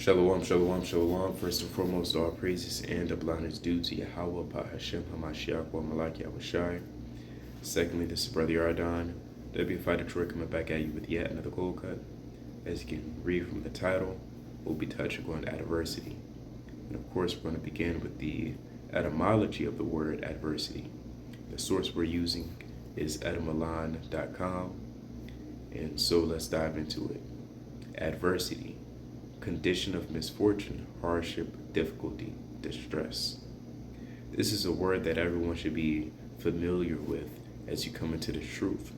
Shalom, shalom, shalom. First and foremost, all praises and double honors due to Yahweh, Bahashem, Hamashiach, wa Malak Yahushai. Secondly, this is Brother Yardan. W Fighter Troy coming back at you with yet another cold cut. As you can read from the title, we'll be touching on adversity. And of course, we're going to begin with the etymology of the word adversity. The source we're using is etymolon.com. And so let's dive into it. Adversity. Condition of misfortune, hardship, difficulty, distress. This is a word that everyone should be familiar with as you come into the truth.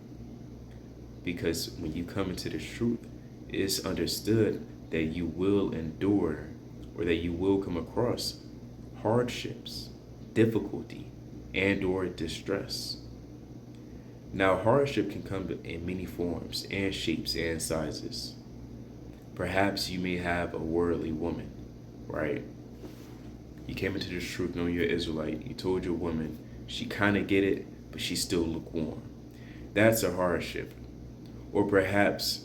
Because when you come into the truth, it's understood that you will endure or that you will come across hardships, difficulty, and or distress. Now, hardship can come in many forms and shapes and sizes. Perhaps you may have a worldly woman, right? You came into this truth knowing you're Israelite. You told your woman she kind of get it, but she's still lukewarm. That's a hardship. Or perhaps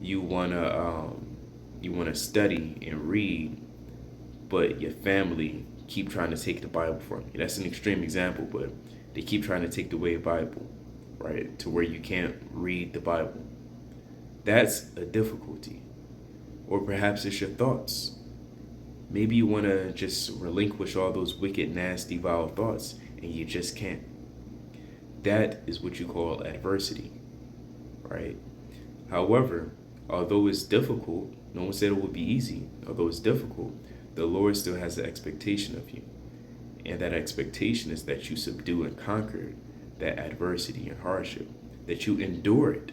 you wanna study and read, but your family keep trying to take the Bible from you. That's an extreme example, but they keep trying to take away the Bible, right? To where you can't read the Bible. That's a difficulty. Or perhaps it's your thoughts. Maybe you want to just relinquish all those wicked, nasty, vile thoughts, and you just can't. That is what you call adversity, right? However, although it's difficult, no one said it would be easy. Although it's difficult, the Lord still has an expectation of you. And that expectation is that you subdue and conquer that adversity and hardship, that you endure it.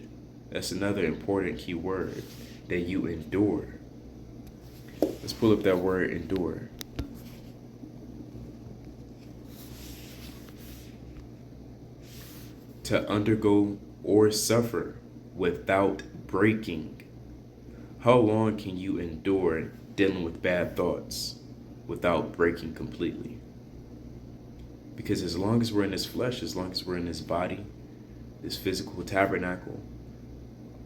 That's another important key word, that you endure. Let's pull up that word endure. To undergo or suffer without breaking. How long can you endure dealing with bad thoughts without breaking completely? Because as long as we're in this flesh, as long as we're in this body, this physical tabernacle,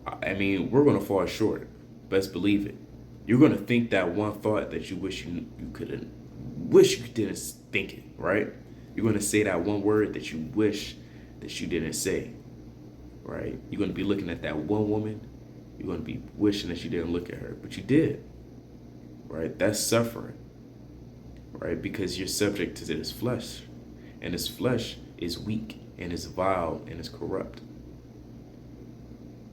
I mean, we're going to fall short. Best believe it. You're going to think that one thought that you wish you didn't think it, right? You're going to say that one word that you wish that you didn't say, right? You're going to be looking at that one woman. You're going to be wishing that you didn't look at her, but you did, right? That's suffering, right? Because you're subject to this flesh, and this flesh is weak and is vile and is corrupt.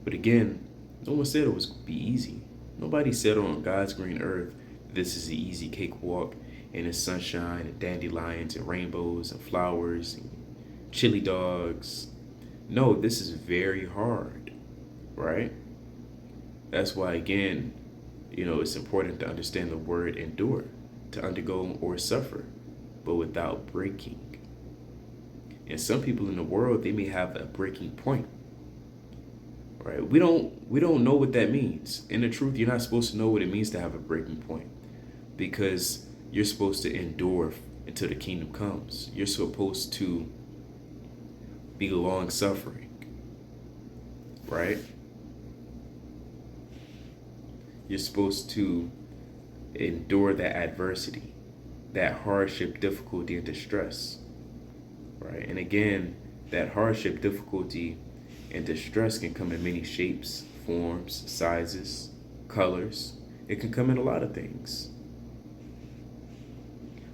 But again, no one said it was be easy. Nobody said on God's green earth, this is an easy cakewalk and it's sunshine and dandelions and rainbows and flowers and chili dogs. No, this is very hard, right? That's why, again, it's important to understand the word endure, to undergo or suffer, but without breaking. And some people in the world, they may have a breaking point. Right? We don't know what that means. In the truth, you're not supposed to know what it means to have a breaking point, because you're supposed to endure until the kingdom comes. You're supposed to be long suffering, right? You're supposed to endure that adversity, that hardship, difficulty, and distress, right? And again, that hardship, difficulty, and distress can come in many shapes, forms, sizes, colors. It can come in a lot of things.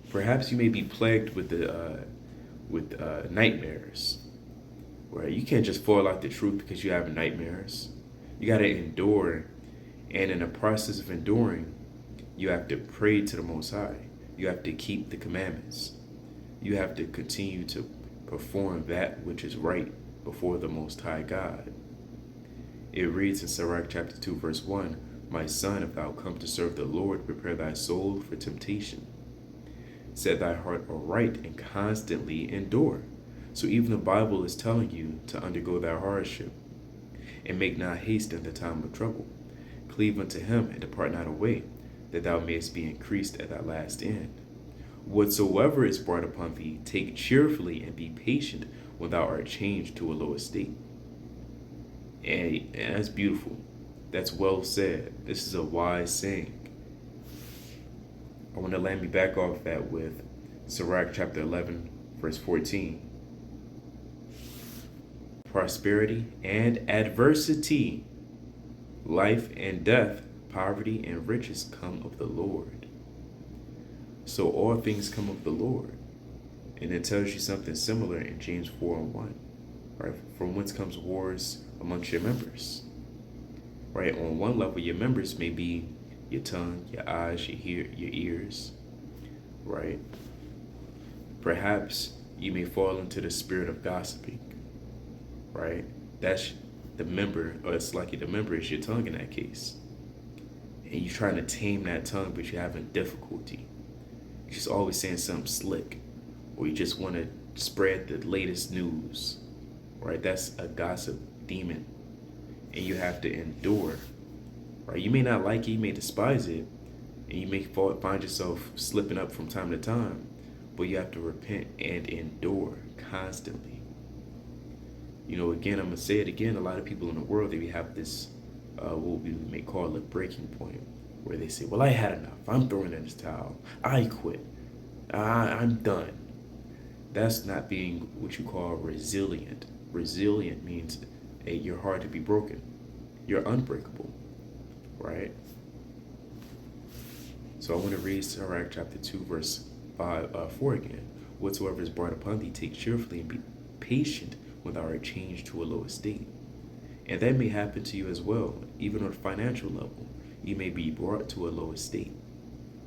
Perhaps you may be plagued with nightmares, right? You can't just fall out the truth because you have nightmares. You got to endure, and in the process of enduring, you have to pray to the Most High. You have to keep the commandments. You have to continue to perform that which is right before the Most High God. It reads in Sirach chapter 2, verse 1, My son, if thou come to serve the Lord, prepare thy soul for temptation. Set thy heart aright and constantly endure. So even the Bible is telling you to undergo thy hardship, and make not haste in the time of trouble. Cleave unto him, and depart not away, that thou mayest be increased at thy last end. Whatsoever is brought upon thee, take cheerfully and be patient when thou art changed to a lower state. And that's beautiful. That's well said. This is a wise saying. I want to land me back off that with Sirach chapter 11, verse 14. Prosperity and adversity, life and death, poverty and riches come of the Lord. So all things come of the Lord. And it tells you something similar in James 4 and 1. Right? From whence comes wars amongst your members. Right? On one level, your members may be your tongue, your eyes, your ears. Right? Perhaps you may fall into the spirit of gossiping. Right? That's the member, or it's like the member is your tongue in that case. And you're trying to tame that tongue, but you're having difficulty. You're just always saying something slick, or you just want to spread the latest news. Right? That's a gossip demon. And you have to endure. Right? You may not like it, you may despise it, and you may find yourself slipping up from time to time, but you have to repent and endure constantly. You know, again, I'm going to say it again, a lot of people in the world, they have this, what we may call a breaking point, where they say, well, I had enough. I'm throwing in this towel. I quit. I'm done. That's not being what you call resilient. Resilient means you're hard to be broken. You're unbreakable, right? So I want to read Sirach chapter 2, verse 4 again. Whatsoever is brought upon thee, take cheerfully and be patient when thou art changed to a low estate. And that may happen to you as well, even on a financial level. You may be brought to a low estate,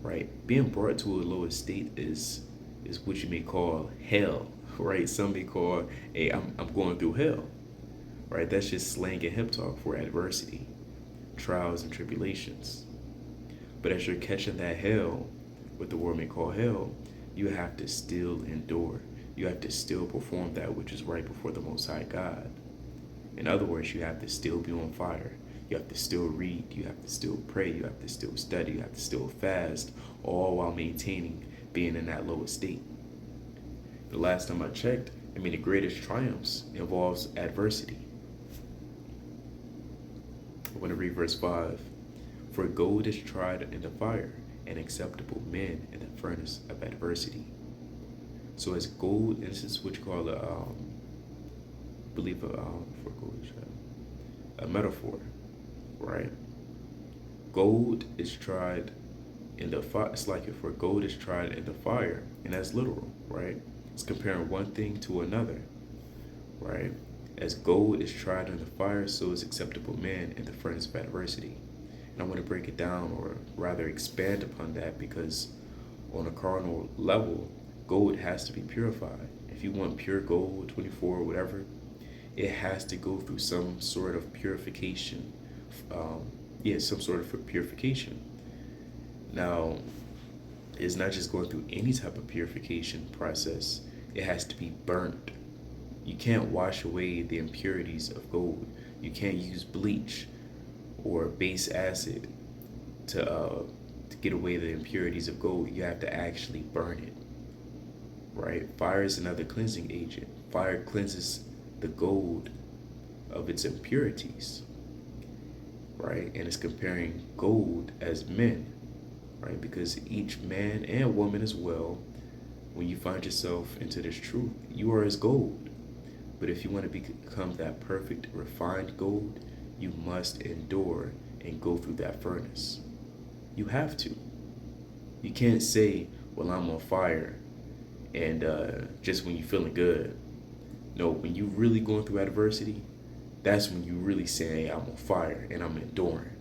right? Being brought to a low estate is what you may call hell, right? Some may call, hey, I'm going through hell, right? That's just slang and hip talk for adversity, trials and tribulations. But as you're catching that hell, what the world may call hell, you have to still endure. You have to still perform that which is right before the Most High God. In other words, you have to still be on fire. You have to still read. You have to still pray. You have to still study. You have to still fast, all while maintaining being in that low state. The last time I checked, the greatest triumphs involves adversity. I want to read verse 5. For gold is tried in the fire, and acceptable men in the furnace of adversity. So as gold, this is what you call for gold, a metaphor, right? Gold is tried in the fire. It's like if gold is tried in the fire, and that's literal, right? It's comparing one thing to another, right? As gold is tried in the fire, so is acceptable man in the furnace of adversity. And I want to break it down, or rather expand upon that, because on a carnal level, gold has to be purified. If you want pure gold, 24 or whatever, it has to go through some sort of purification. Some sort of purification. Now, it's not just going through any type of purification process. It has to be burnt. You can't wash away the impurities of gold. You can't use bleach or base acid to get away the impurities of gold. You have to actually burn it. Right? Fire is another cleansing agent. Fire cleanses the gold of its impurities. Right? And it's comparing gold as men. Right? Because each man and woman as well, when you find yourself into this truth, you are as gold. But if you want to become that perfect, refined gold, you must endure and go through that furnace. You have to. You can't say, well, I'm on fire, and just when you're feeling good. No, when you're really going through adversity, that's when you really say, hey, I'm on fire and I'm enduring,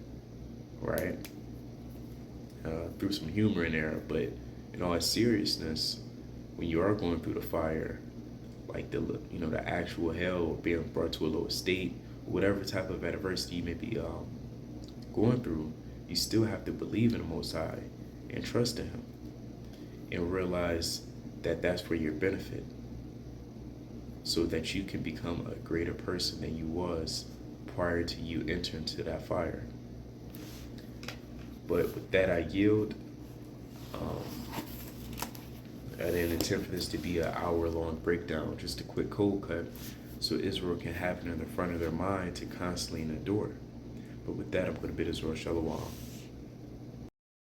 right? Threw some humor in there, but in all seriousness, when you are going through the fire, like the actual hell, or being brought to a lower state, whatever type of adversity you may be going through, you still have to believe in the Most High and trust in Him, and realize that that's for your benefit, so that you can become a greater person than you was prior to you entering into that fire. But with that, I yield. I didn't intend for this to be an hour-long breakdown, just a quick cold cut, so Israel can have it in the front of their mind to constantly endure. But with that, I'm going to bid Israel Shalom.